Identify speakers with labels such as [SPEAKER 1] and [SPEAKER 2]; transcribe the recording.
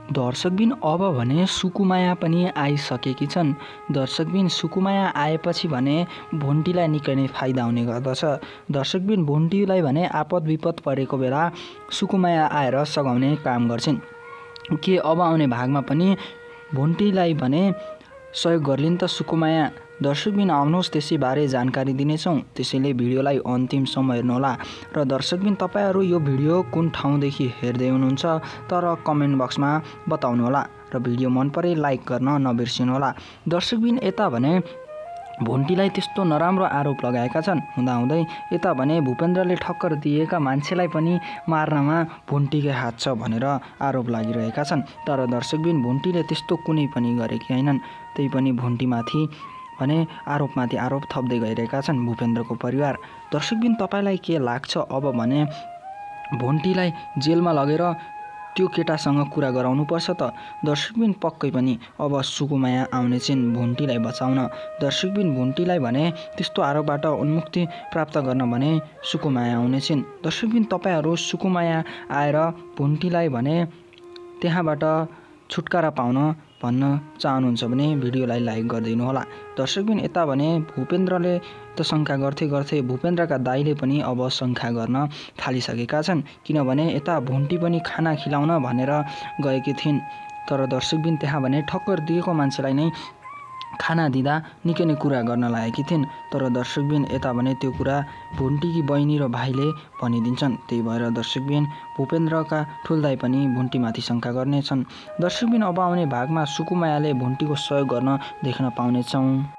[SPEAKER 1] दर्शकबिन अब भने सुकुमाया पनि आइसकेकी छन्। दर्शकबिन सुकुमाया आएपछि भने भोन्टीलाई निकै नै फाइदा हुने गर्दछ। दर्शकबिन भोन्टीलाई भने आपद विपद परेको बेला सुकुमाया आएर सघाउने काम गर्छिन्। के अब आउने भागमा पनि भोन्टीलाई भने सहयोग गर्लिन् त सुकुमाया? दर्शकबिन आउनुहोस् त्यसैबारे जानकारी दिनेछौँ, त्यसैले भिडियोलाई अन्तिमसम्म हेर्नुहोला। र दर्शकबिन तपाईहरू यो भिडियो कुन ठाउँदेखि हेर्दै हुनुहुन्छ तर कमेन्ट बक्समा बताउनुहोला र भिडियो मन परे लाइक गर्न नबिर्सिनुहोला। दर्शकबिन यता भने भोन्टीलाई त्यस्तो नराम्रो आरोप लगाएका छन्, हुँदाहुँदै यता भने भूपेन्द्रले ठक्कर दिएका मान्छेलाई पनि मार्नमा भोन्टीकै हात छ भनेर आरोप लागिरहेका छन्। तर दर्शकबिन भोन्टीले त्यस्तो कुनै पनि गरेकी होइनन्। त्यही पनि भोन्टीमाथि भने आरोपमाथि आरोप थप्दै गइरहेका छन् भूपेन्द्रको परिवार। दर्शकबिन तपाईँलाई के लाग्छ अब भने भोन्टीलाई जेलमा लगेर त्यो केटासँग कुरा गराउनुपर्छ त? दर्शकबिन पक्कै पनि अब सुकुमाया आउने छिन् भोन्टीलाई बचाउन। दर्शकबिन भोन्टीलाई भने त्यस्तो आरोपबाट उन्मुक्ति प्राप्त गर्न भने सुकुमाया आउने छिन्। दर्शकबिन तपाईहरू सुकुमाया आएर भोन्टीलाई भने त्यहाँबाट छुटकारा पाउन भन्न चाहनुहुन्छ भने भिडियोलाई लाइक गरिदिनु होला। दर्शकबिन यता भने भूपेन्द्रले त शङ्का गर्थे भूपेन्द्रका दाइले पनि अब शङ्का गर्न थालिसकेका छन्। किनभने यता भोन्टी पनि खाना खिलाउन भनेर गएकी थिइन्, तर दर्शकबिन त्यहाँ भने ठक्कर दिएको मान्छेलाई नै खाना दिँदा निकै नै कुरा गर्न लागेकी थिइन्। तर दर्शकबिन यता भने त्यो कुरा भोन्टीकी बहिनी र भाइले भनिदिन्छन्। त्यही भएर दर्शकबिन भूपेन्द्रका ठुल्दाइ पनि भोन्टीमाथि शङ्का गर्नेछन्। दर्शकबिन अब आउने भागमा सुकुमायाले भोन्टीको सहयोग गर्न देख्न पाउनेछौँ।